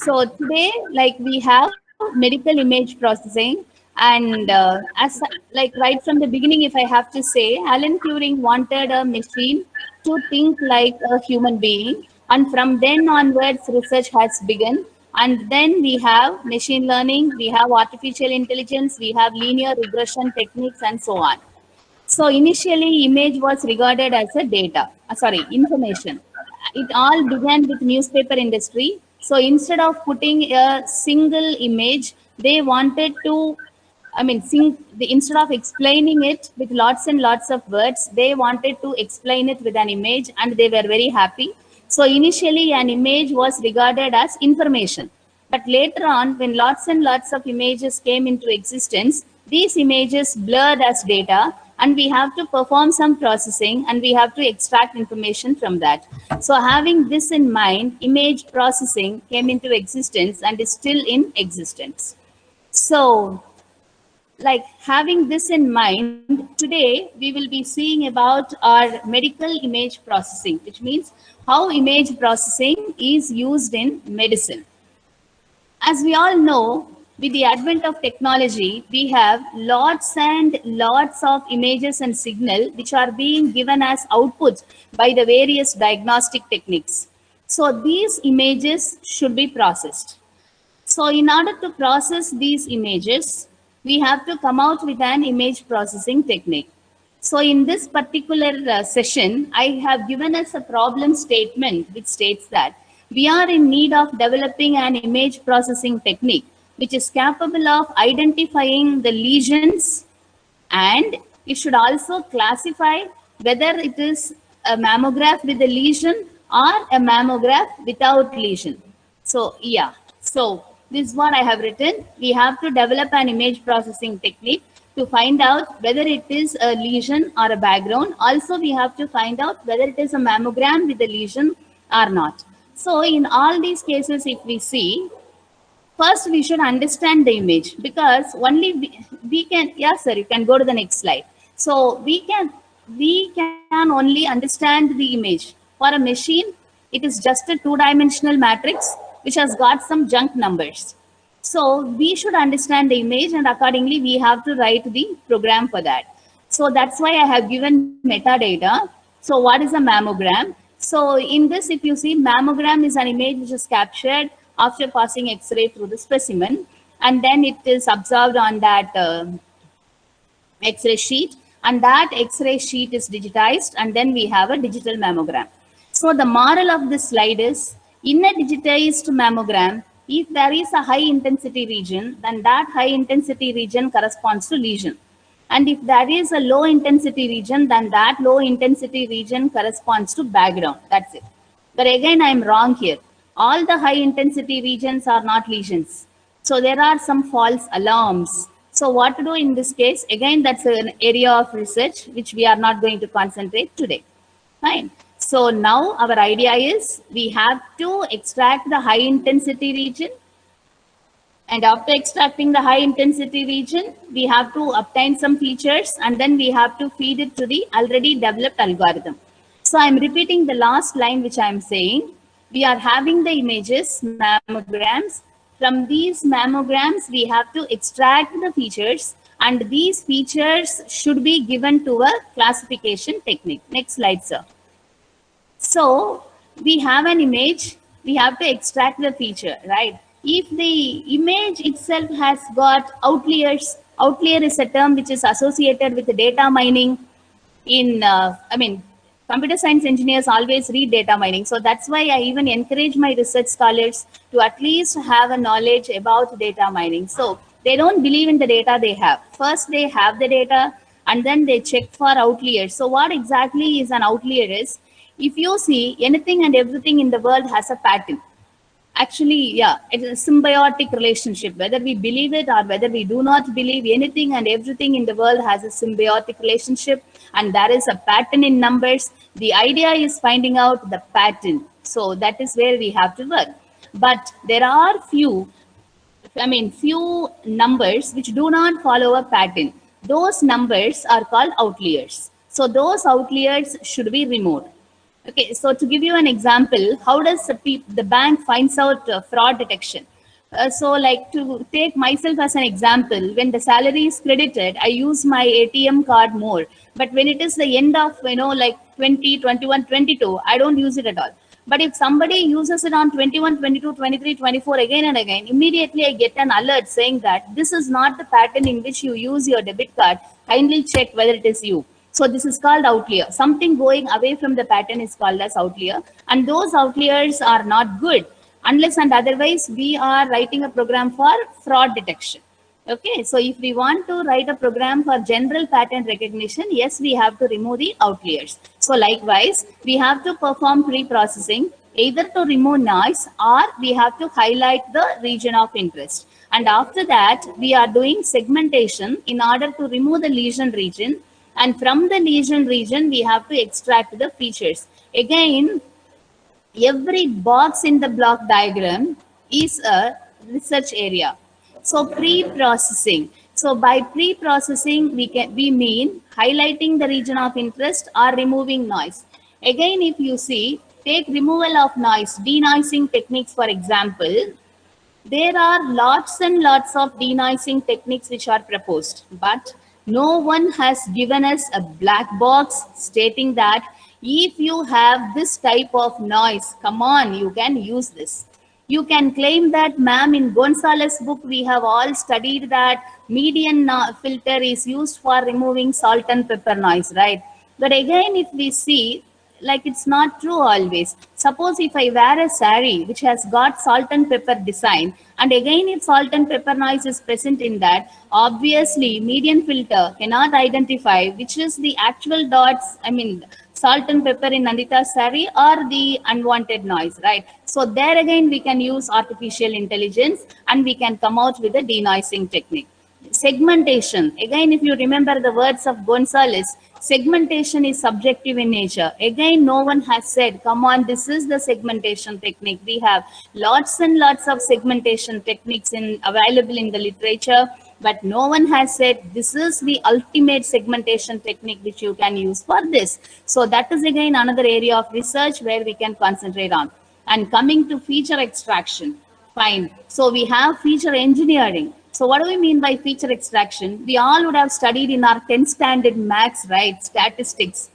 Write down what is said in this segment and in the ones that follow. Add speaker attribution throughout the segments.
Speaker 1: So today, like we have medical image processing, and as like right from the beginning, if I have to say, Alan Turing wanted a machine to think like a human being, and from then onwards, research has begun. And then we have machine learning, we have artificial intelligence, we have linear regression techniques, and so on. So initially, image was regarded as a data, information. It all began with newspaper industry. So instead of putting a single image, they wanted to, instead of explaining it with lots and lots of words, they wanted to explain it with an image, and they were very happy. So initially, an image was regarded as information. But later on, when lots and lots of images came into existence, these images blurred as data, and we have to perform some processing, and we have to extract information from that. So having this in mind, image processing came into existence and is still in existence. So like having this in mind, today we will be seeing about our medical image processing, which means how image processing is used in medicine. As we all know, with the advent of technology, we have lots and lots of images and signal which are being given as outputs by the various diagnostic techniques. So these images should be processed. So in order to process these images, we have to come out with an image processing technique. So in this particular session, I have given us a problem statement which states that we are in need of developing an image processing technique which is capable of identifying the lesions, and it should also classify whether it is a mammograph with a lesion or a mammograph without lesion. So yeah, so this is what I have written. We have to develop an image processing technique to find out whether it is a lesion or a background. Also, we have to find out whether it is a mammogram with a lesion or not. So in all these cases, if we see, first we should understand the image, because only we can, yes sir, you can go to the next slide. So we can only understand the image. For a machine, it is just a two-dimensional matrix which has got some junk numbers. So we should understand the image, and accordingly we have to write the program for that. So that's why I have given metadata. So what is a mammogram? So in this, if you see, mammogram is an image which is captured after passing X-ray through the specimen, and then it is observed on that X-ray sheet, and that X-ray sheet is digitized, and then we have a digital mammogram. So the moral of this slide is, in a digitized mammogram, if there is a high intensity region, then that high intensity region corresponds to lesion. And if there is a low intensity region, then that low intensity region corresponds to background. That's it. But again, I'm wrong here. All the high intensity regions are not lesions. So there are some false alarms. So what to do in this case? Again, that's an area of research which we are not going to concentrate today. Fine. So now our idea is we have to extract the high intensity region. And after extracting the high intensity region, we have to obtain some features, and then we have to feed it to the already developed algorithm. So I'm repeating the last line which I'm saying. We are having the images, mammograms. From these mammograms, we have to extract the features, and these features should be given to a classification technique. Next slide, sir. So we have an image, we have to extract the feature, right? If the image itself has got outliers, outlier is a term which is associated with the data mining. In, computer science engineers always read data mining. So that's why I even encourage my research scholars to at least have a knowledge about data mining. So they don't believe in the data they have. First, they have the data, and then they check for outliers. So what exactly is an outlier is, if you see, anything and everything in the world has a pattern. Actually, yeah, it's a symbiotic relationship. Whether we believe it or whether we do not believe, anything and everything in the world has a symbiotic relationship, and there is a pattern in numbers. The idea is finding out the pattern. So that is where we have to work. But there are few numbers which do not follow a pattern. Those numbers are called outliers. So those outliers should be removed. Okay, so to give you an example, how does the bank finds out fraud detection? So like to take myself as an example, when the salary is credited, I use my ATM card more. But when it is the end of, like 20, 21, 22, I don't use it at all. But if somebody uses it on 21, 22, 23, 24 again and again, immediately I get an alert saying that this is not the pattern in which you use your debit card. Kindly check whether it is you. So this is called outlier. Something going away from the pattern is called as outlier. And those outliers are not good. Unless and otherwise, we are writing a program for fraud detection. Okay, so if we want to write a program for general pattern recognition, yes, we have to remove the outliers. So likewise, we have to perform pre-processing either to remove noise or we have to highlight the region of interest. And after that, we are doing segmentation in order to remove the lesion region. And from the lesion region, we have to extract the features. Again, every box in the block diagram is a research area. So pre-processing. So by pre-processing, we mean highlighting the region of interest or removing noise. Again, if you see, take removal of noise, denoising techniques, for example, there are lots and lots of denoising techniques which are proposed, but no one has given us a black box stating that if you have this type of noise, come on, you can use this. You can claim that, ma'am, in Gonzalez book, we have all studied that median filter is used for removing salt and pepper noise, right? But again, if we see, like it's not true always. Suppose if I wear a sari which has got salt and pepper design, and again if salt and pepper noise is present in that, obviously median filter cannot identify which is the actual dots, salt and pepper in Nandita's sari or the unwanted noise, right? So there again we can use artificial intelligence and we can come out with a denoising technique. Segmentation. Again, if you remember the words of Gonzalez, segmentation is subjective in nature. Again, no one has said, come on, this is the segmentation technique. We have lots and lots of segmentation techniques available in the literature, but no one has said this is the ultimate segmentation technique which you can use for this. So that is again another area of research where we can concentrate on. And coming to feature extraction, fine. So we have feature engineering. So what do we mean by feature extraction? We all would have studied in our 10th standard maths, right? Statistics,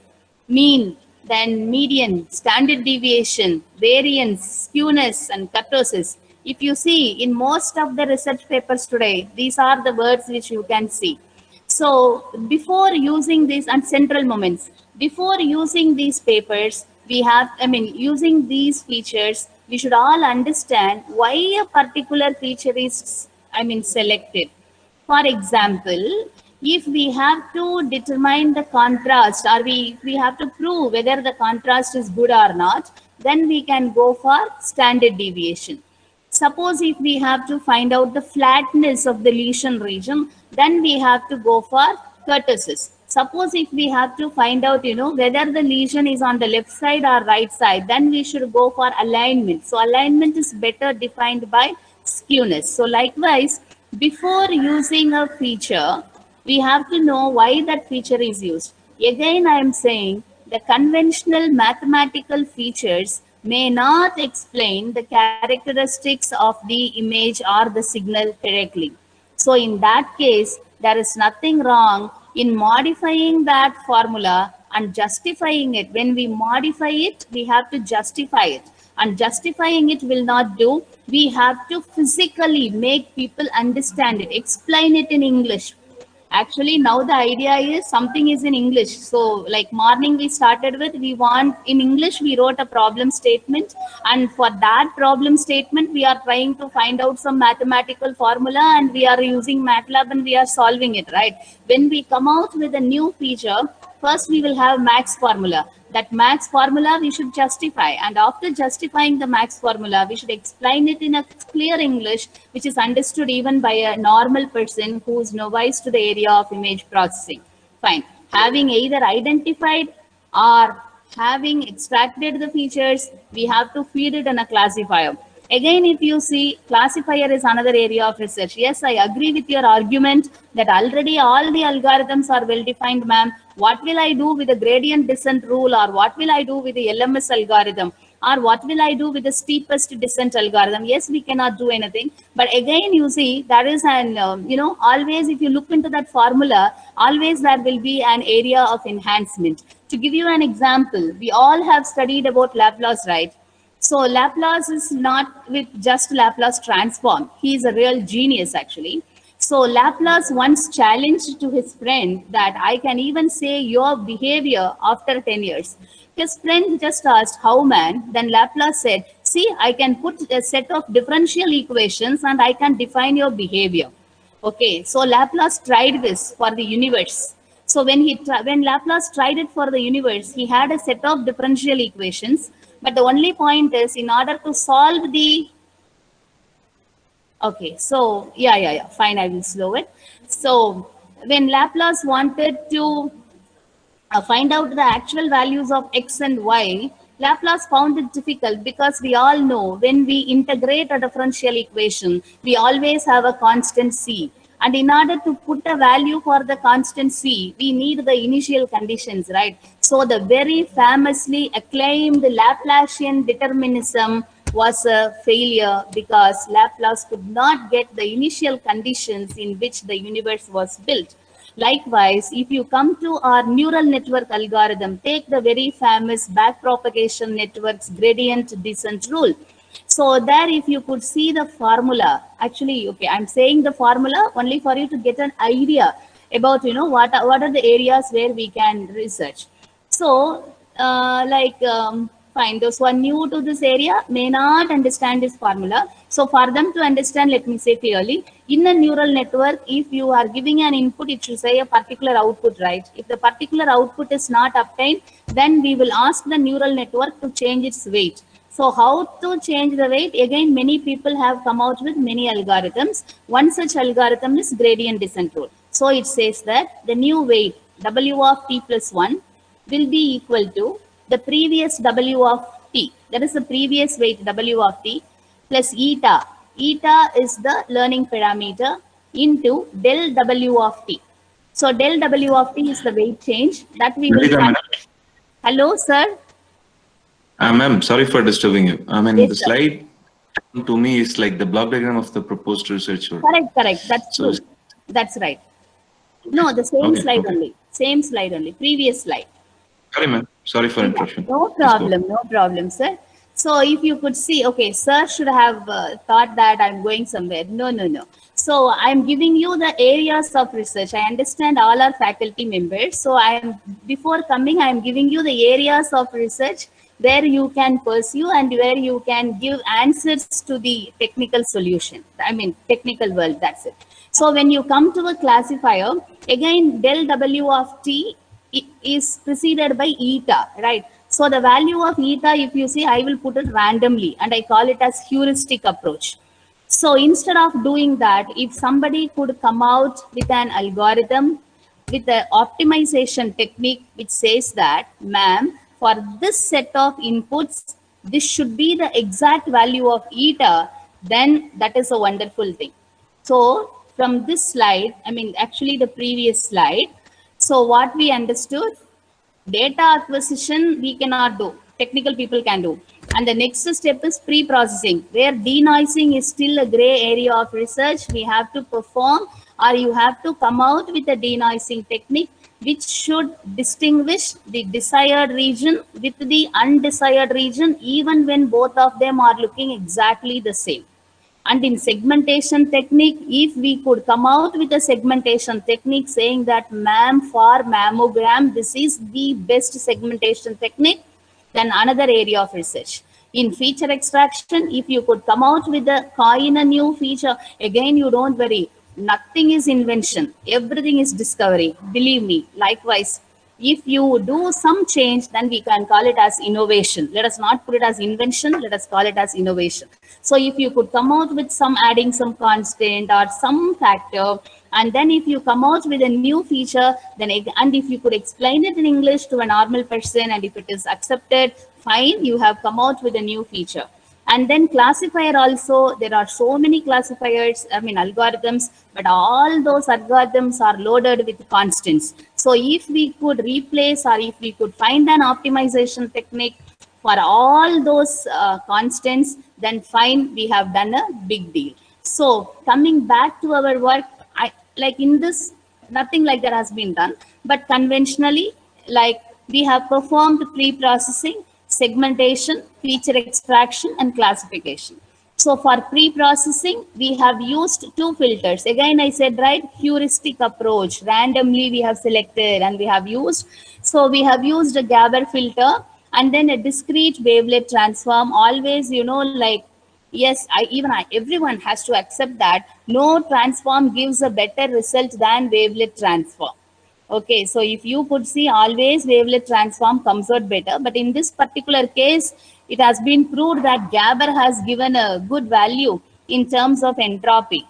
Speaker 1: mean, then median, standard deviation, variance, skewness, and kurtosis. If you see in most of the research papers today, these are the words which you can see. So before using these, and central moments, before using these papers, we have, using these features, we should all understand why a particular feature is, selected. For example, if we have to determine the contrast or we have to prove whether the contrast is good or not, then we can go for standard deviation. Suppose if we have to find out the flatness of the lesion region, then we have to go for kurtosis. Suppose if we have to find out, whether the lesion is on the left side or right side, then we should go for alignment. So alignment is better defined by skewness. So likewise, before using a feature, we have to know why that feature is used. Again, I am saying the conventional mathematical features may not explain the characteristics of the image or the signal directly. So in that case, there is nothing wrong in modifying that formula and justifying it. When we modify it, we have to justify it. And justifying it will not do. We have to physically make people understand it, explain it in English. Actually, now the idea is something is in English. So like morning we started with, we want in English, we wrote a problem statement. And for that problem statement, we are trying to find out some mathematical formula and we are using MATLAB and we are solving it, right? When we come out with a new feature, first we will have max formula. That max formula we should justify, and after justifying the max formula, we should explain it in a clear English which is understood even by a normal person who is novice to the area of image processing. Fine. Having either identified or having extracted the features, we have to feed it in a classifier. Again, if you see, classifier is another area of research. Yes, I agree with your argument that already all the algorithms are well defined, ma'am. What will I do with the gradient descent rule, or what will I do with the LMS algorithm, or what will I do with the steepest descent algorithm? Yes, we cannot do anything. But again, you see, there is an, always if you look into that formula, always there will be an area of enhancement. To give you an example, we all have studied about Laplace, right? So Laplace is not with just Laplace transform. He is a real genius, actually. So Laplace once challenged to his friend that I can even say your behavior after 10 years. His friend just asked, how, man? Then Laplace said, see, I can put a set of differential equations and I can define your behavior. Okay, so Laplace tried this for the universe. So when Laplace tried it for the universe, he had a set of differential equations. But the only point is, in order to solve the, okay, so yeah, fine, I will slow it. So when Laplace wanted to find out the actual values of x and y, Laplace found it difficult because we all know when we integrate a differential equation, we always have a constant c. And in order to put a value for the constant c, we need the initial conditions, right? So the very famously acclaimed Laplacian determinism was a failure because Laplace could not get the initial conditions in which the universe was built. Likewise, if you come to our neural network algorithm, take the very famous backpropagation network's gradient descent rule. So there, if you could see the formula, actually, okay, I'm saying the formula only for you to get an idea about, what are the areas where we can research. So, fine, those who are new to this area may not understand this formula. So for them to understand, let me say clearly, in a neural network, if you are giving an input, it should say a particular output, right? If the particular output is not obtained, then we will ask the neural network to change its weight. So how to change the weight? Again, many people have come out with many algorithms. One such algorithm is gradient descent rule. So it says that the new weight, W of t plus 1, will be equal to the previous W of t. That is the previous weight W of t plus eta. Eta is the learning parameter into del W of t. So del W of t is the weight change that we will have. Hello, sir.
Speaker 2: Ma'am, sorry for disturbing you. I mean,
Speaker 1: Yes,
Speaker 2: the
Speaker 1: sir.
Speaker 2: slide to me is like the block diagram of the proposed research.
Speaker 1: Correct. That's true. That's right. No, the same slide only. Same slide only. Previous slide.
Speaker 2: Sorry, ma'am. Sorry for interruption.
Speaker 1: No problem, sir. So if you could see, okay, sir should have thought that I'm going somewhere. No. So I'm giving you the areas of research. I understand all our faculty members. So before coming, I'm giving you the areas of research where you can pursue and where you can give answers to the technical solution. I mean, technical world, that's it. So when you come to a classifier, again, del W of t is preceded by eta, right? So the value of eta, if you see, I will put it randomly and I call it as heuristic approach. So instead of doing that, if somebody could come out with an algorithm with an optimization technique which says that, ma'am, for this set of inputs, this should be the exact value of eta, then that is a wonderful thing. So from this slide, I mean, actually the previous slide, so what we understood, data acquisition we cannot do, technical people can do. And the next step is pre-processing, where denoising is still a gray area of research. We have to perform, or you have to come out with a denoising technique which should distinguish the desired region with the undesired region, even when both of them are looking exactly the same. And in segmentation technique, if we could come out with a segmentation technique saying that, ma'am, for mammogram, this is the best segmentation technique, then another area of research. In feature extraction, if you could come out with coin a new feature, again, you don't worry. Nothing is invention. Everything is discovery. Believe me. Likewise, if you do some change, then we can call it as innovation. Let us not put it as invention. Let us call it as innovation. So if you could come out with some adding some constant or some factor, and then if you come out with a new feature, then and if you could explain it in English to a normal person, and if it is accepted, fine, you have come out with a new feature. And then classifier also, there are so many classifiers, I mean algorithms, but all those algorithms are loaded with constants. So if we could replace or if we could find an optimization technique for all those constants, then fine, we have done a big deal. So coming back to our work, I like in this, nothing like that has been done, but conventionally, like we have performed pre-processing, segmentation, feature extraction, and classification. So for pre-processing, we have used two filters. Again, I said, right, heuristic approach, randomly we have selected and we have used. So we have used a Gabor filter and then a discrete wavelet transform. Always, you know, like, yes, everyone has to accept that no transform gives a better result than wavelet transform. Okay, so if you could see, always wavelet transform comes out better. But in this particular case, it has been proved that Gabor has given a good value in terms of entropy.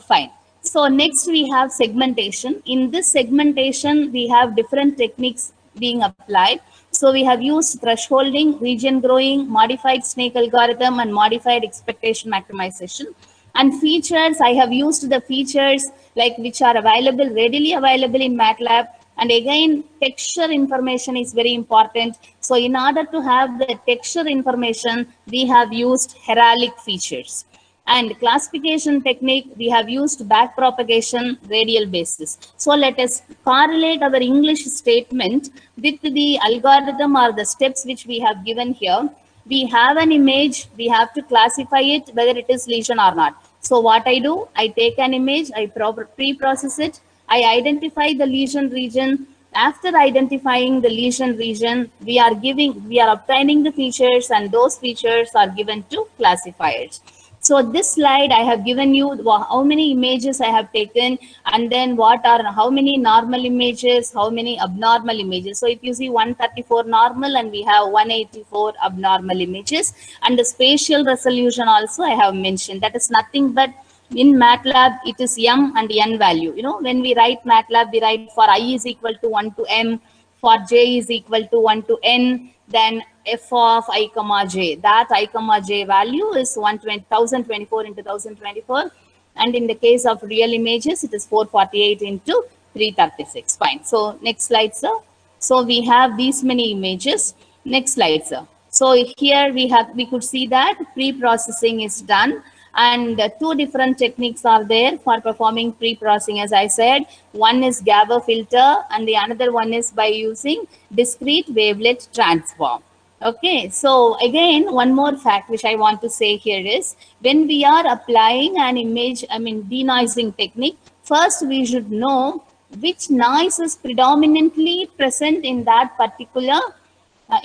Speaker 1: Fine. So next we have segmentation. In this segmentation, we have different techniques being applied. So we have used thresholding, region growing, modified snake algorithm, and modified expectation maximization. And features, I have used the features like which are available, readily available in MATLAB. And again, texture information is very important. So in order to have the texture information, we have used heraldic features. And classification technique, we have used backpropagation radial basis. So let us correlate our English statement with the algorithm or the steps which we have given here. We have an image, we have to classify it whether it is lesion or not. So what I do, I take an image, I pre-process it, I identify the lesion region. After identifying the lesion region, we are obtaining the features, and those features are given to classifiers. So this slide, I have given you how many images I have taken, and then how many normal images, how many abnormal images. So if you see 134 normal and we have 184 abnormal images, and the spatial resolution also I have mentioned. That is nothing but in MATLAB, it is M and N value. You know, when we write MATLAB, we write for I is equal to 1 to M, for J is equal to 1 to N, then f of I comma j. That I comma j value is 1024 into 1024. And in the case of real images, it is 448 into 336. Fine. So next slide, sir. So we have these many images. Next slide, sir. So here we could see that pre-processing is done. And two different techniques are there for performing pre-processing, as I said. One is Gabor filter, and the another one is by using discrete wavelet transform. Okay, so again, one more fact which I want to say here is, when we are applying an image, denoising technique, first we should know which noise is predominantly present in that particular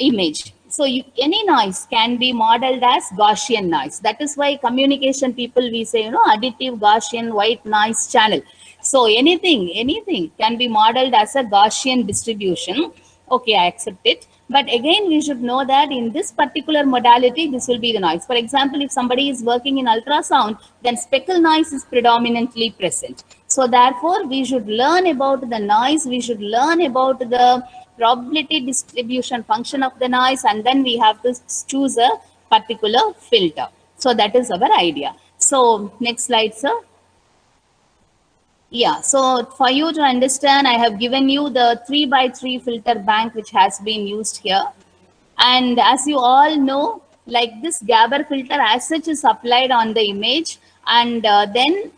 Speaker 1: image. So any noise can be modeled as Gaussian noise. That is why communication people, we say, you know, additive Gaussian white noise channel. So anything can be modeled as a Gaussian distribution. Okay, I accept it. But again, we should know that in this particular modality, this will be the noise. For example, if somebody is working in ultrasound, then speckle noise is predominantly present. So therefore, we should learn about the noise. We should learn about the probability distribution function of the noise, and then we have to choose a particular filter. So that is our idea. So next slide, sir. Yeah, so for you to understand, I have given you the 3x3 filter bank which has been used here. And as you all know, like this Gabor filter as such is applied on the image, and then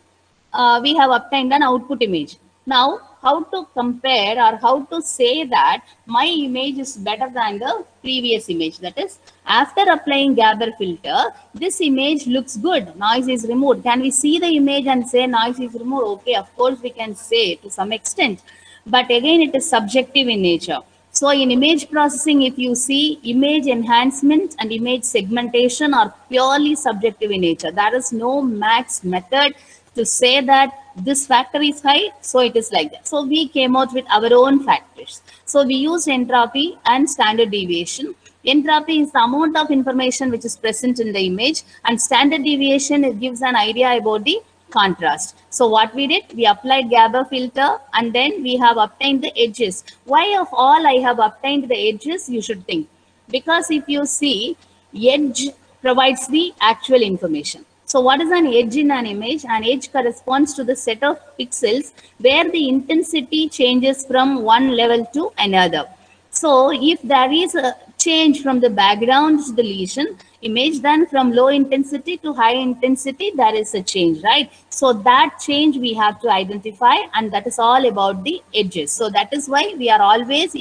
Speaker 1: we have obtained an output image. Now, how to compare or how to say that my image is better than the previous image? That is, after applying Gabor filter, this image looks good, noise is removed. Can we see the image and say noise is removed? Okay, of course we can say to some extent, but again it is subjective in nature. So in image processing, if you see, image enhancement and image segmentation are purely subjective in nature. There is no max method to say that this factor is high, so it is like that. So we came out with our own factors. So we used entropy and standard deviation. Entropy is the amount of information which is present in the image, and standard deviation, it gives an idea about the contrast. So what we did, we applied Gabor filter, and then we have obtained the edges. Why of all I have obtained the edges, you should think? Because if you see, edge provides the actual information. So what is an edge in an image? An edge corresponds to the set of pixels where the intensity changes from one level to another. So if there is a change from the background to the lesion image, then from low intensity to high intensity, there is a change, right? So that change we have to identify, and that is all about the edges. So that is why we are always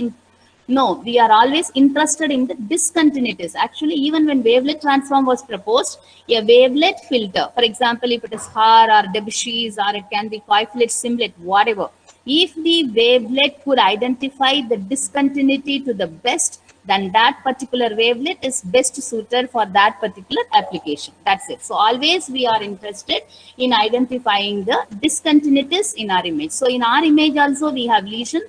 Speaker 1: we are always interested in the discontinuities. Actually, even when wavelet transform was proposed, a wavelet filter, for example, if it is Haar or Debussy, or it can be Koiflet, Simlet, whatever, if the wavelet could identify the discontinuity to the best, then that particular wavelet is best suited for that particular application. That's it. So always we are interested in identifying the discontinuities in our image. So in our image also we have lesion.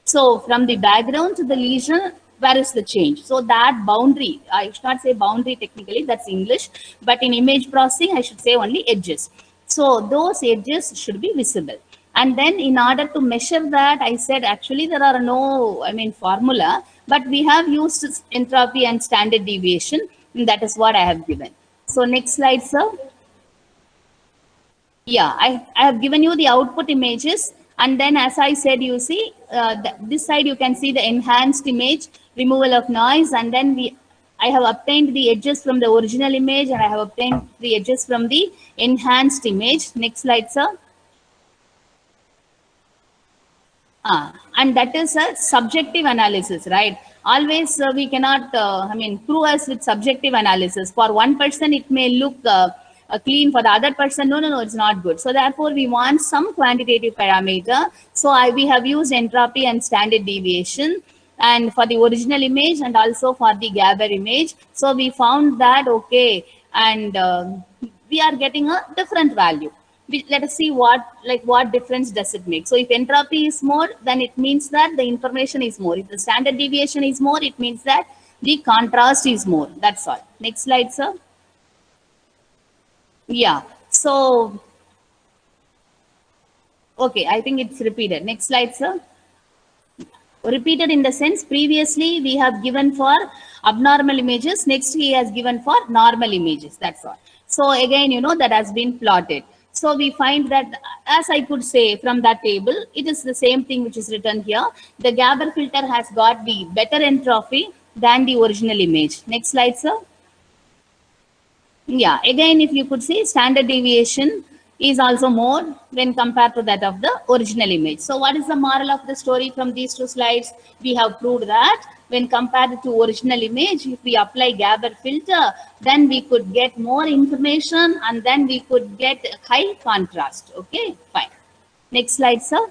Speaker 1: So from the background to the lesion, where is the change? So that boundary, I should not say boundary technically, that's English, but in image processing, I should say only edges. So those edges should be visible. And then in order to measure that, I said actually there are no, formula, but we have used entropy and standard deviation, and that is what I have given. So next slide, sir. Yeah, I have given you the output images. And then as I said, you see, this side you can see the enhanced image, removal of noise, and then I have obtained the edges from the original image, and I have obtained the edges from the enhanced image. Next slide, sir. And that is a subjective analysis, right? Always we cannot, prove us with subjective analysis. For one person, it may look clean. For the other person, no, it's not good. So therefore, we want some quantitative parameter. So we have used entropy and standard deviation, and for the original image and also for the Gabor image. So we found that, okay, and we are getting a different value. Let us see what difference does it make. So if entropy is more, then it means that the information is more. If the standard deviation is more, it means that the contrast is more. That's all. Next slide, sir. Yeah. So, okay, I think it's repeated. Next slide, sir. Repeated in the sense, previously we have given for abnormal images. Next he has given for normal images. That's all. So again, that has been plotted. So we find that, as I could say from that table, it is the same thing which is written here. The Gabor filter has got the better entropy than the original image. Next slide, sir. Yeah, again, if you could see, standard deviation is also more when compared to that of the original image. So what is the moral of the story from these two slides? We have proved that when compared to original image, if we apply Gabor filter, then we could get more information, and then we could get high contrast. Okay, fine. Next slide, sir.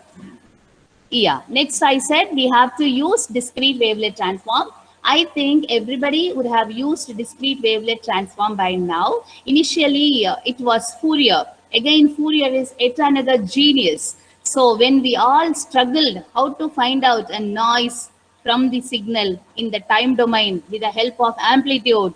Speaker 1: Yeah, next I said we have to use discrete wavelet transform. I think everybody would have used discrete wavelet transform by now. Initially, it was Fourier. Again, Fourier is yet another genius. So when we all struggled how to find out a noise from the signal in the time domain with the help of amplitude,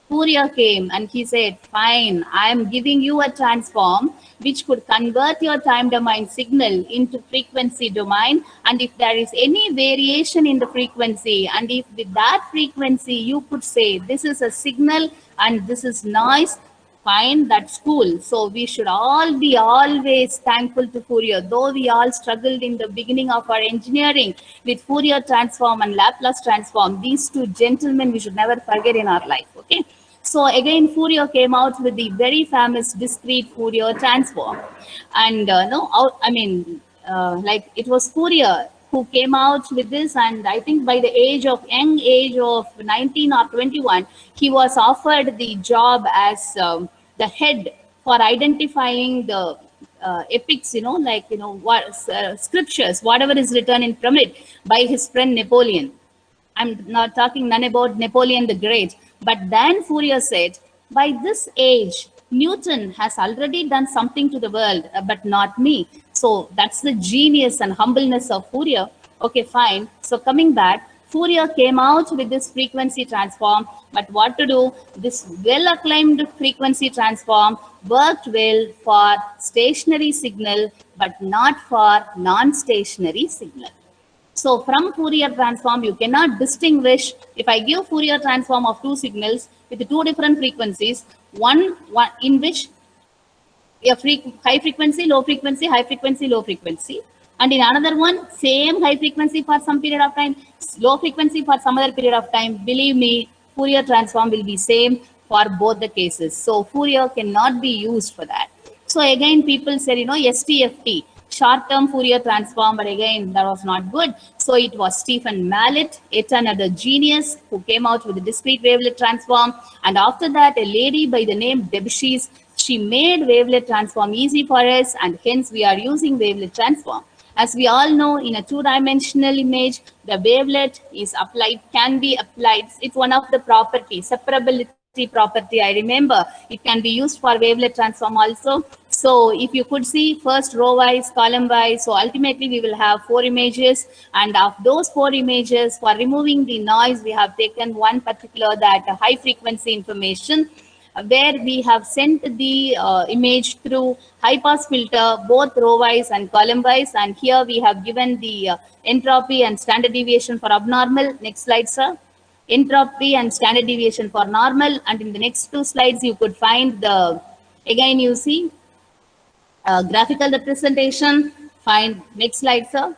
Speaker 1: Fourier came and he said, fine, I am giving you a transform which could convert your time domain signal into frequency domain. And if there is any variation in the frequency, and if with that frequency you could say this is a signal and this is noise, fine, that's cool. So we should all be always thankful to Fourier. Though we all struggled in the beginning of our engineering with Fourier transform and Laplace transform, these two gentlemen we should never forget in our life. Okay. So again, Fourier came out with the very famous discrete Fourier transform. And it was Fourier who came out with this, and I think by the young age of 19 or 21, he was offered the job as the head for identifying the epics, scriptures, whatever is written in pyramid by his friend Napoleon. I'm not talking none about Napoleon the Great, but then Fourier said, by this age, Newton has already done something to the world, but not me. So that's the genius and humbleness of Fourier. Okay, fine. So coming back, Fourier came out with this frequency transform, but what to do? This well-acclaimed frequency transform worked well for stationary signal, but not for non-stationary signal. So from Fourier transform, you cannot distinguish. If I give Fourier transform of two signals with two different frequencies, one in which high frequency, low frequency, high frequency, low frequency. And in another one, same high frequency for some period of time, low frequency for some other period of time. Believe me, Fourier transform will be same for both the cases. So Fourier cannot be used for that. So again, people said, STFT, short-term Fourier transform, but again, that was not good. So it was Stephen Mallet, yet another genius, who came out with the discrete wavelet transform. And after that, a lady by the name Debshis, she made wavelet transform easy for us, and hence we are using wavelet transform. As we all know, in a two-dimensional image, the wavelet is applied, can be applied. It's one of the properties, separability property, I remember. It can be used for wavelet transform also. So if you could see first row wise, column wise, so ultimately we will have 4 images, and of those 4 images, for removing the noise, we have taken one particular, that high frequency information, where we have sent the image through high pass filter, both row wise and column wise, and here we have given the entropy and standard deviation for abnormal. Next slide, sir. Entropy and standard deviation for normal, and in the next 2 slides you could find the, again you see graphical representation. Find next slide, sir.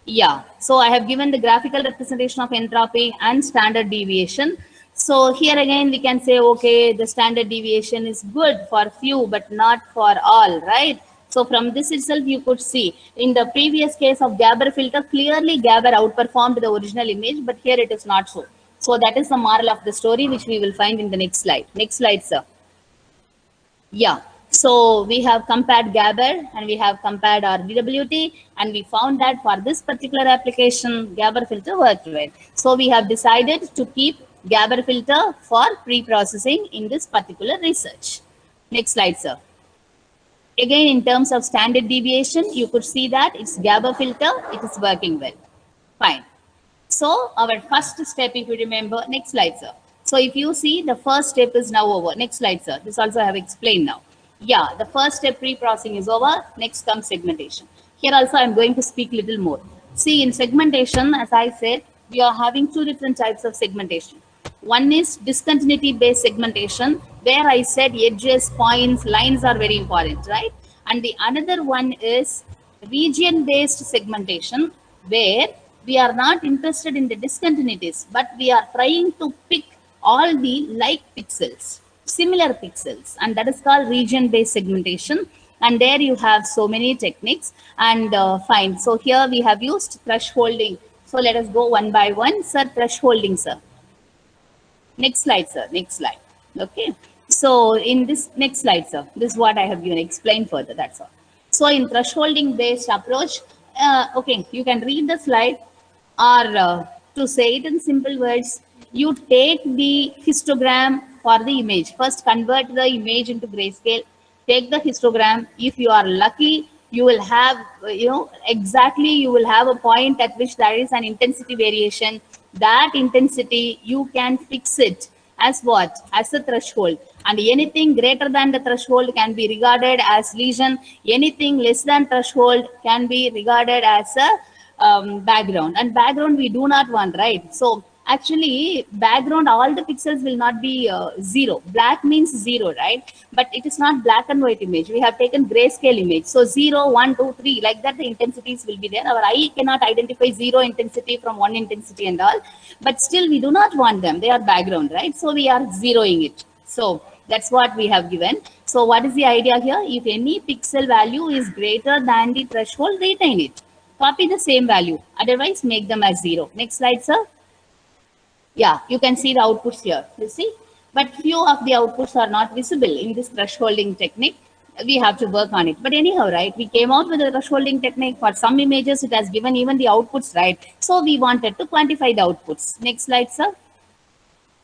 Speaker 1: Yeah, so I have given the graphical representation of entropy and standard deviation. So here again we can say, okay, the standard deviation is good for few but not for all, right? So from this itself you could see, in the previous case of Gabor filter, clearly Gabor outperformed the original image, but here it is not so. So that is the moral of the story, which we will find in the next slide. Next slide, sir. Yeah, so we have compared Gabor and we have compared our DWT, and we found that for this particular application, Gabor filter worked well. So we have decided to keep Gabor filter for pre-processing in this particular research. Next slide, sir. Again, in terms of standard deviation, you could see that it's Gabor filter, it is working well. Fine. So our first step, if you remember, next slide, sir. So if you see, the first step is now over. Next slide, sir. This also I have explained now. Yeah, the first step, pre-processing, is over. Next comes segmentation. Here also I'm going to speak little more. See, in segmentation, as I said, we are having 2 different types of segmentation. One is discontinuity based segmentation, where I said edges, points, lines are very important, right? And the another one is region based segmentation, where we are not interested in the discontinuities, but we are trying to pick all the like pixels, similar pixels, and that is called region based segmentation. And there you have so many techniques, and fine. So here we have used thresholding. So let us go one by one. Sir, thresholding, sir. Next slide, sir. Next slide. Okay. So in this next slide, sir, this is what I have given. Explain further. That's all. So in thresholding based approach, okay, you can read the slide, or to say it in simple words, you take the histogram for the image. First, convert the image into grayscale. Take the histogram. If you are lucky, you will have, exactly, you will have a point at which there is an intensity variation. That intensity, you can fix it as what? As a threshold. And anything greater than the threshold can be regarded as lesion. Anything less than threshold can be regarded as a background. And background we do not want, right? So actually, background, all the pixels will not be 0. Black means 0, right? But it is not black and white image. We have taken grayscale image. So 0, 1, 2, 3, like that the intensities will be there. Our eye cannot identify 0 intensity from 1 intensity and all. But still we do not want them. They are background, right? So we are zeroing it. So that's what we have given. So what is the idea here? If any pixel value is greater than the threshold, retain it. Copy the same value. Otherwise, make them as 0. Next slide, sir. Yeah, you can see the outputs here, you see. But few of the outputs are not visible in this thresholding technique. We have to work on it. But anyhow, right, we came out with a thresholding technique. For some images, it has given even the outputs, right? So we wanted to quantify the outputs. Next slide, sir.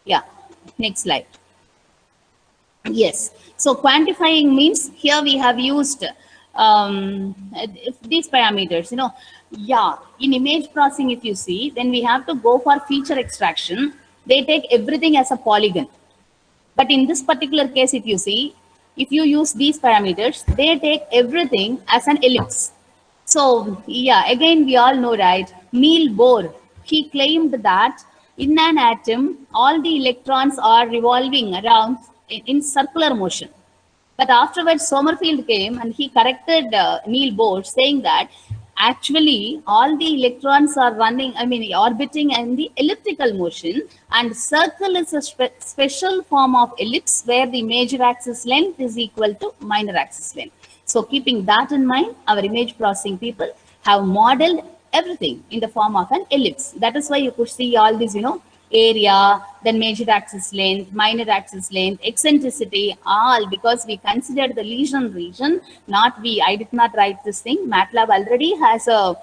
Speaker 1: Yeah, next slide. Yes, so quantifying means here we have used these parameters, Yeah, in image processing, if you see, then we have to go for feature extraction. They take everything as a polygon. But in this particular case, if you see, if you use these parameters, they take everything as an ellipse. So yeah, again we all know, right? Niels Bohr, he claimed that in an atom all the electrons are revolving around in circular motion. But afterwards, Sommerfeld came and he corrected Niels Bohr, saying that actually all the electrons are running, I mean, orbiting in the elliptical motion, and circle is a special form of ellipse where the major axis length is equal to minor axis length. So, keeping that in mind, our image processing people have modeled everything in the form of an ellipse. That is why you could see all these, area, then major axis length, minor axis length, eccentricity, all because we considered the lesion region, not we. I did not write this thing. MATLAB already has a,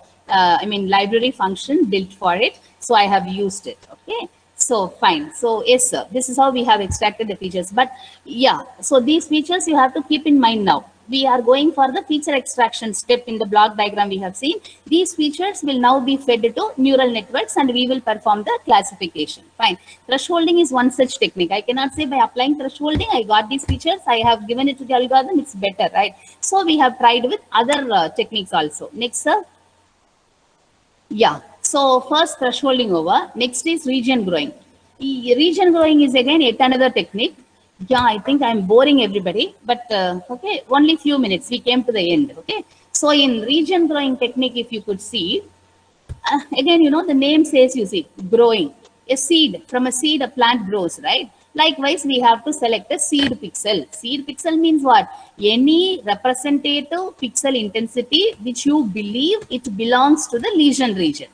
Speaker 1: library function built for it. So I have used it. Okay. So fine. So yes, sir. This is how we have extracted the features. But yeah, so these features you have to keep in mind now. We are going for the feature extraction step in the block diagram we have seen. These features will now be fed to neural networks and we will perform the classification. Fine. Thresholding is one such technique. I cannot say by applying thresholding, I got these features, I have given it to the algorithm, it's better, right? So we have tried with other techniques also. Next, sir. Yeah, so first thresholding over, next is region growing. Region growing is again yet another technique. Yeah, I think I'm boring everybody, but okay, only few minutes, we came to the end, okay. So in region growing technique, if you could see, again, the name says, you see, growing. A seed, from a seed, a plant grows, right? Likewise, we have to select a seed pixel. Seed pixel means what? Any representative pixel intensity which you believe it belongs to the lesion region.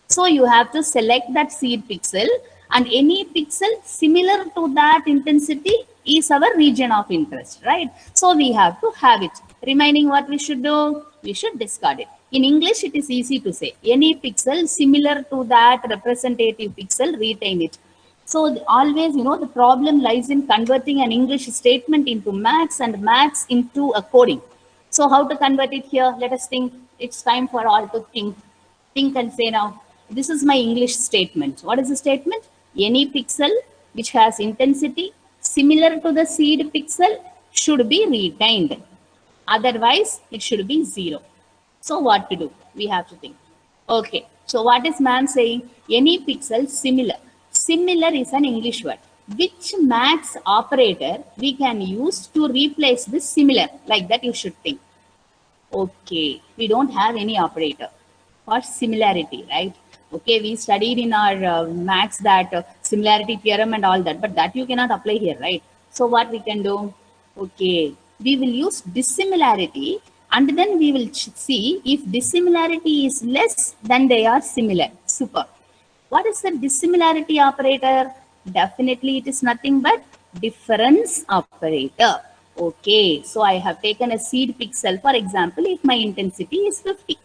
Speaker 1: So you have to select that seed pixel, and any pixel similar to that intensity is our region of interest, right? So we have to have it. Remaining, what we should do? We should discard it. In English, it is easy to say. Any pixel similar to that representative pixel, retain it. So always, the problem lies in converting an English statement into maths and maths into a coding. So how to convert it here? Let us think. It's time for all to think. Think and say now, this is my English statement. What is the statement? Any pixel which has intensity similar to the seed pixel should be retained. Otherwise, it should be 0. So what to do? We have to think. Okay. So what is ma'am saying? Any pixel similar. Similar is an English word. Which maths operator we can use to replace this similar? Like that you should think. Okay. We don't have any operator for similarity, right? Okay, we studied in our maths that similarity theorem and all that, but that you cannot apply here, right? So what we can do? Okay, we will use dissimilarity, and then we will see if dissimilarity is less than they are similar. Super. What is the dissimilarity operator? Definitely it is nothing but difference operator. Okay, so I have taken a seed pixel. For example, if my intensity is 50,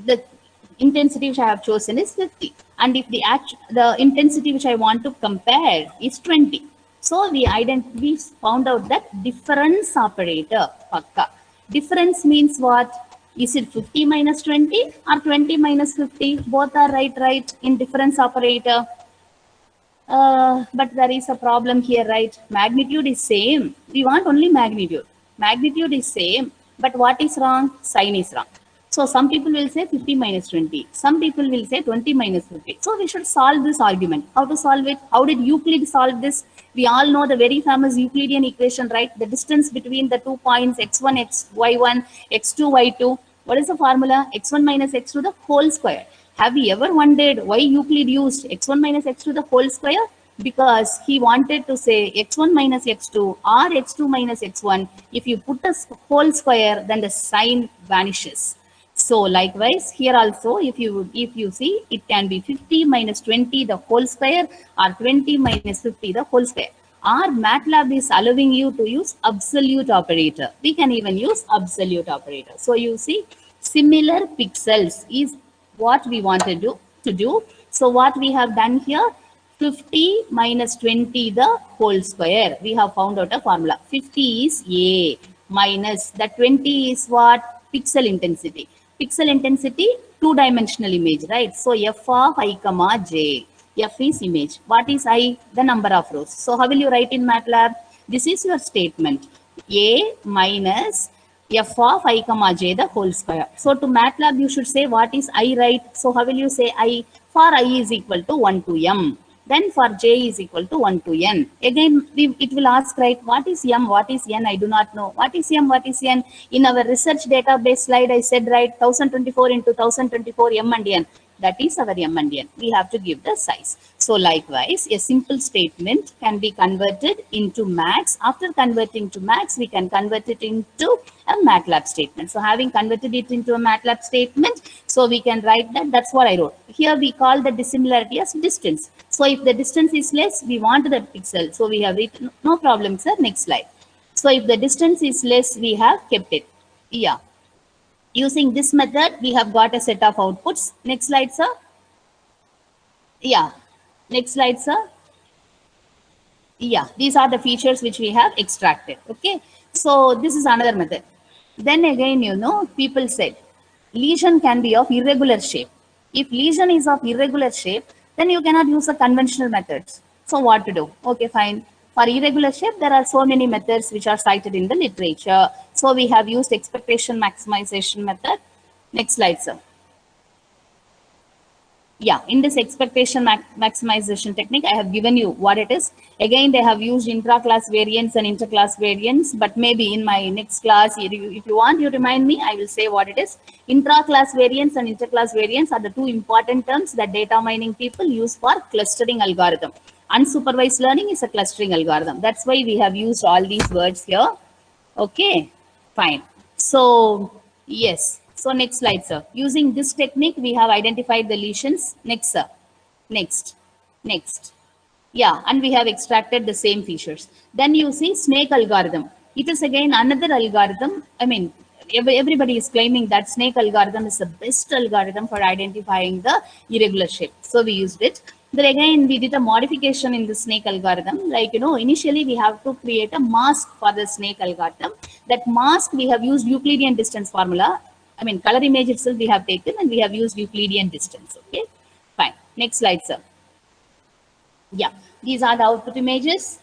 Speaker 1: the intensity which I have chosen is 50, and if the intensity which I want to compare is 20. So we found out that difference operator. Pakka. Difference means what? Is it 50 minus 20 or 20 minus 50? Both are right in difference operator. But there is a problem here, right? Magnitude is same. We want only magnitude. Magnitude is same, but what is wrong? Sign is wrong. So some people will say 50 minus 20. Some people will say 20 minus 50. So we should solve this argument. How to solve it? How did Euclid solve this? We all know the very famous Euclidean equation, right? The distance between the 2 points x1, y1, x2, y2. What is the formula? x1 minus x to the whole square. Have you ever wondered why Euclid used x1 minus x to the whole square? Because he wanted to say x1 minus x2 or x2 minus x1. If you put a whole square, then the sign vanishes. So likewise, here also, if you see, it can be 50 minus 20 the whole square or 20 minus 50 the whole square. Our MATLAB is allowing you to use absolute operator. We can even use absolute operator. So you see, similar pixels is what we wanted to do. So what we have done here, 50 minus 20 the whole square. We have found out a formula. 50 is A minus the 20 is what? Pixel intensity. Pixel intensity, two-dimensional image, right? So f of I comma j. F is image. What is I? The number of rows. So how will you write in MATLAB? This is your statement. A minus f of I comma j the whole square. So to MATLAB, you should say what is I, right? So how will you say I? For I is equal to 1 to m. Then for j is equal to 1 to n. Again, it will ask, right, what is m, what is n? I do not know. What is m, what is n? In our research database slide, I said, right, 1024 into 1024 m and n. That is our m and n. We have to give the size. So likewise, a simple statement can be converted into max. After converting to max, we can convert it into a MATLAB statement. So having converted it into a MATLAB statement, so we can write that. That's what I wrote. Here we call the dissimilarity as distance. So if the distance is less, we want the pixel. So we have written, no problem, sir. Next slide. So if the distance is less, we have kept it. Yeah. Using this method, we have got a set of outputs. Next slide, sir. Yeah. Next slide, sir. Yeah, these are the features which we have extracted. Okay. So this is another method. Then again, you know, people said lesion can be of irregular shape. If lesion is of irregular shape, then you cannot use the conventional methods. So what to do? Okay, fine. For irregular shape, there are so many methods which are cited in the literature. So we have used expectation maximization method. Next slide, sir. Yeah, in this expectation maximization technique, I have given you what it is. Again, they have used intra-class variance and inter-class variance, but maybe in my next class, if you want, you remind me, I will say what it is. Intra-class variance and inter-class variance are the two important terms that data mining people use for clustering algorithm. Unsupervised learning is a clustering algorithm. That's why we have used all these words here. Okay, fine. So, yes. So next slide, sir. Using this technique, we have identified the lesions. Next, sir. Next. Next. Yeah, and we have extracted the same features. Then you see snake algorithm. It is again another algorithm. I mean, everybody is claiming that snake algorithm is the best algorithm for identifying the irregular shape. So we used it. Then again, we did a modification in the snake algorithm. Like, you know, initially we have to create a mask for the snake algorithm. That mask, we have used Euclidean distance formula. I mean, color image itself we have taken and we have used Euclidean distance. Okay, fine. Next slide, sir. Yeah, these are the output images.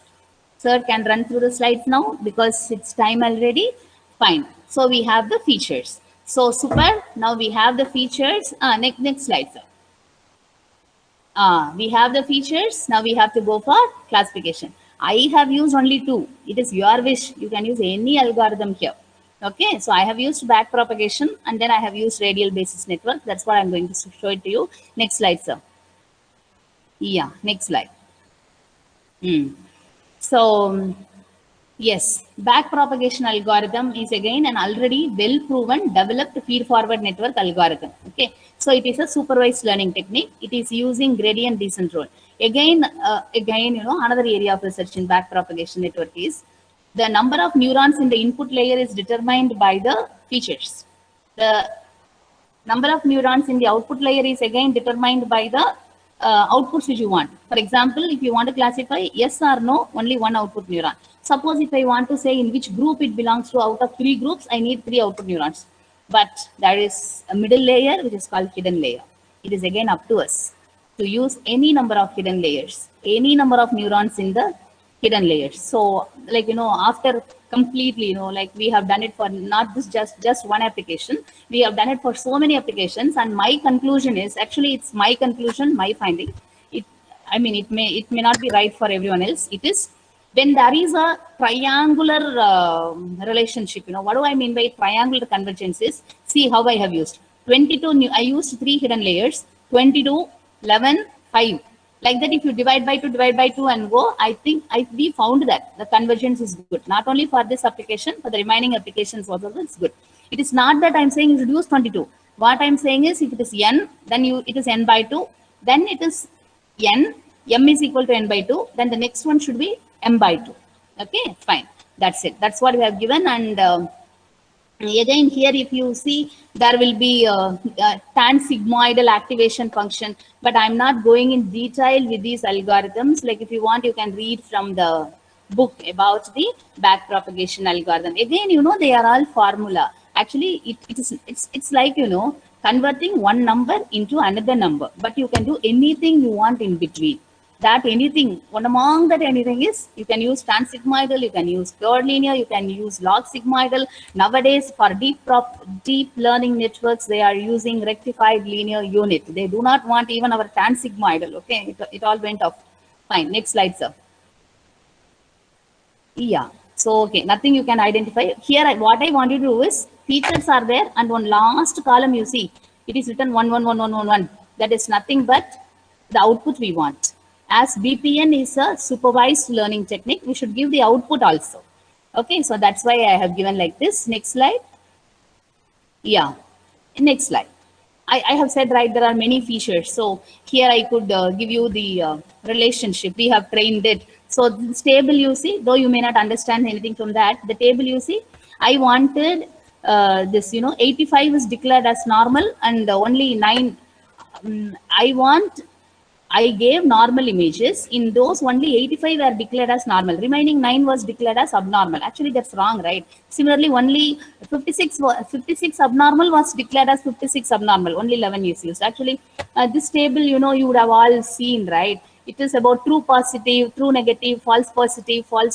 Speaker 1: Sir can run through the slides now because it's time already. Fine. So we have the features. So super. Now we have the features. Next slide, sir. We have the features. Now we have to go for classification. I have used only two. It is your wish. You can use any algorithm here. Okay, so I have used back propagation and then I have used radial basis network. That's what I'm going to show it to you. Next slide, sir. Yeah, next slide. So, yes, back propagation algorithm is again an already well-proven developed feed-forward network algorithm. Okay, so it is a supervised learning technique. It is using gradient descent rule. Again, you know, another area of research in back propagation network is the number of neurons in the input layer is determined by the features. The number of neurons in the output layer is again determined by the outputs which you want. For example, if you want to classify yes or no, only one output neuron. Suppose if I want to say in which group it belongs to out of 3 groups, I need 3 output neurons. But there is a middle layer which is called hidden layer. It is again up to us to use any number of hidden layers, any number of neurons in the hidden layers. So like, you know, after completely, you know, like we have done it for not this just one application, we have done it for so many applications, and my conclusion is, actually it's my conclusion, my finding, it may not be right for everyone else. It is when there is a triangular relationship. You know, what do I mean by triangular convergence is, see how I have used 22 I used 3 hidden layers, 22, 11, 5. Like that, if you divide by 2 and go, I think we found that the convergence is good. Not only for this application, for the remaining applications also it's good. It is not that I'm saying you should use 22. What I'm saying is, if it is n, then it is n by 2. Then it is n, m is equal to n by 2. Then the next one should be m by 2. Okay, fine. That's it. That's what we have given. And again, here if you see, there will be tan sigmoidal activation function, but I'm not going in detail with these algorithms. Like if you want, you can read from the book about the back propagation algorithm. Again, you know, they are all formula. Actually, it's like, you know, converting one number into another number, but you can do anything you want in between. that anything, one among that anything is, you can use transsigmoidal, you can use pure linear, you can use log sigmoidal. Nowadays, for deep learning networks, they are using rectified linear unit. They do not want even our transsigmoidal. Okay, it all went off. Fine. Next slide, sir. Yeah. So, okay, nothing you can identify. Here, what I want you to do is, features are there, and one last column you see, it is written 1111111. That is nothing but the output we want. As BPN is a supervised learning technique, we should give the output also. Okay, so that's why I have given like this. Next slide. Yeah. Next slide. I have said, right, there are many features. So here I could give you the relationship. We have trained it. So this table you see, though you may not understand anything from that, the table you see, I wanted this, 85 is declared as normal and only 9. I gave normal images. In those, only 85 were declared as normal. Remaining 9 was declared as abnormal. Actually, that's wrong, right? Similarly, only 56 abnormal was declared as 56 abnormal. Only 11 is used. Actually, this table, you would have all seen, right? It is about true positive, true negative, false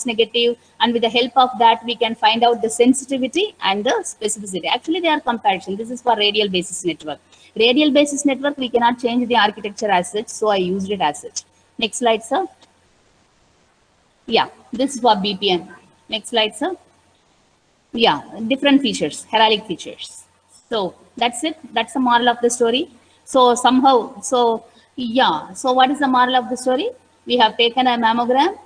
Speaker 1: negative. And with the help of that, we can find out the sensitivity and the specificity. Actually, they are comparison. This is for radial basis network. Radial basis network, we cannot change the architecture as such, so I used it as such. Next slide, sir. Yeah, this is for BPN. Next slide, sir. Yeah, different features, heraldic features. So that's it. That's the moral of the story. So somehow, so what is the moral of the story? We have taken a mammogram,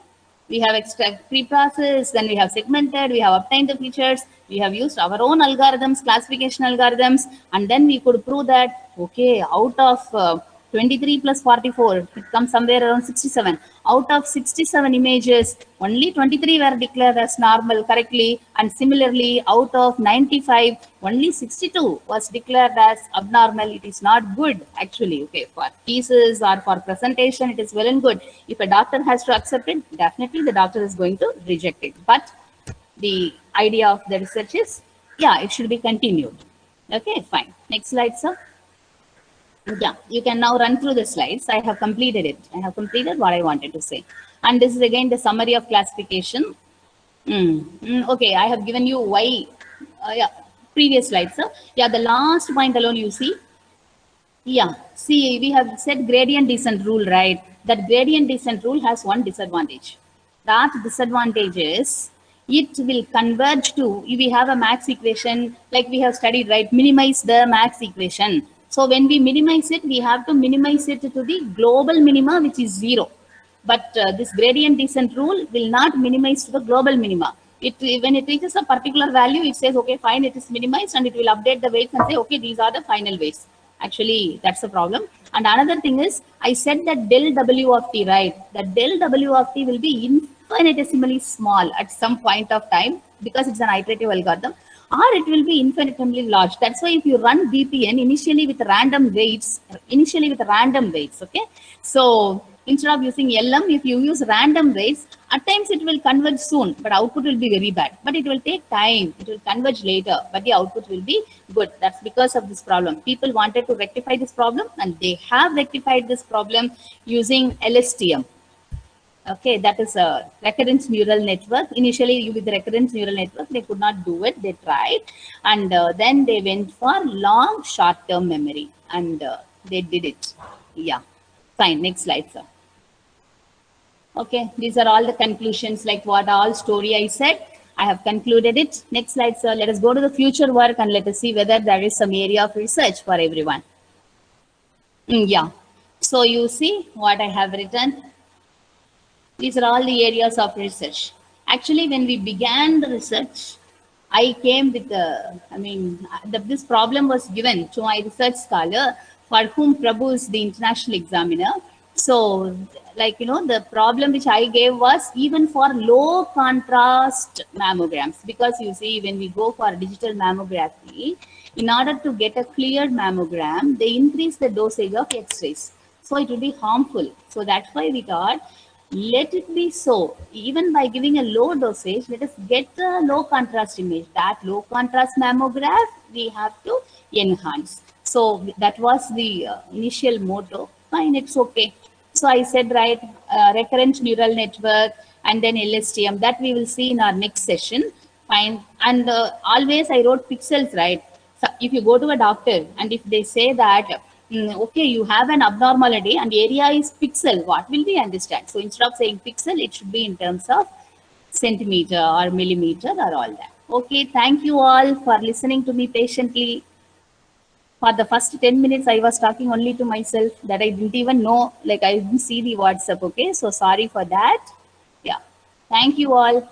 Speaker 1: we have extract pre-processed, then we have segmented, we have obtained the features, we have used our own algorithms, classification algorithms, and then we could prove that, okay, out of 23 plus 44, it comes somewhere around 67. Out of 67 images, only 23 were declared as normal correctly, and similarly, out of 95, only 62 was declared as abnormal. It is not good, actually. Okay, for pieces or for presentation, it is well and good. If a doctor has to accept it, definitely the doctor is going to reject it. But the idea of the research is, yeah, it should be continued. Okay, fine. Next slide, sir. Yeah, you can now run through the slides. I have completed it. I have completed what I wanted to say. And this is again the summary of classification. Okay, I have given you why. Yeah, previous slide, sir. Yeah, the last point alone you see. Yeah, see, we have said gradient descent rule, right? That gradient descent rule has one disadvantage. That disadvantage is it will converge to, if we have a max equation, like we have studied, right? Minimize the max equation. So when we minimize it, we have to minimize it to the global minima, which is 0. But this gradient descent rule will not minimize to the global minima. When it reaches a particular value, it says, okay, fine, it is minimized, and it will update the weights and say, okay, these are the final weights. Actually, that's the problem. And another thing is, I said that del W of t, right? That del W of t will be infinitesimally small at some point of time because it's an iterative algorithm, or it will be infinitesimally large. That's why if you run BPN initially with random weights, okay? So instead of using LM, if you use random weights, at times it will converge soon, but output will be very bad. But it will take time. It will converge later, but the output will be good. That's because of this problem. People wanted to rectify this problem, and they have rectified this problem using LSTM. Okay, that is a recurrent neural network. Initially, with the recurrent neural network, they could not do it. They tried, and then they went for long short-term memory, and they did it. Yeah, fine. Next slide, sir. Okay, these are all the conclusions, like what all story I said. I have concluded it. Next slide, sir. Let us go to the future work and let us see whether there is some area of research for everyone. Yeah. So you see what I have written. These are all the areas of research. Actually, when we began the research, I came with this problem was given to my research scholar, for whom Prabhu is the international examiner. So, the problem which I gave was even for low contrast mammograms, because you see, when we go for digital mammography, in order to get a clear mammogram, they increase the dosage of X-rays. So it will be harmful. So that's why we thought, let it be so. Even by giving a low dosage, let us get a low contrast image. That low contrast mammograph, we have to enhance. So that was the initial motto. Fine, it's okay. So I said, right, recurrent neural network and then LSTM, that we will see in our next session. Fine. And always I wrote pixels, right? So if you go to a doctor and if they say that, okay, you have an abnormality and area is pixel, what will we understand? So instead of saying pixel, it should be in terms of centimeter or millimeter or all that. Okay, thank you all for listening to me patiently. For the first 10 minutes, I was talking only to myself that I didn't even know, like I didn't see the WhatsApp. Okay, so sorry for that. Yeah, thank you all.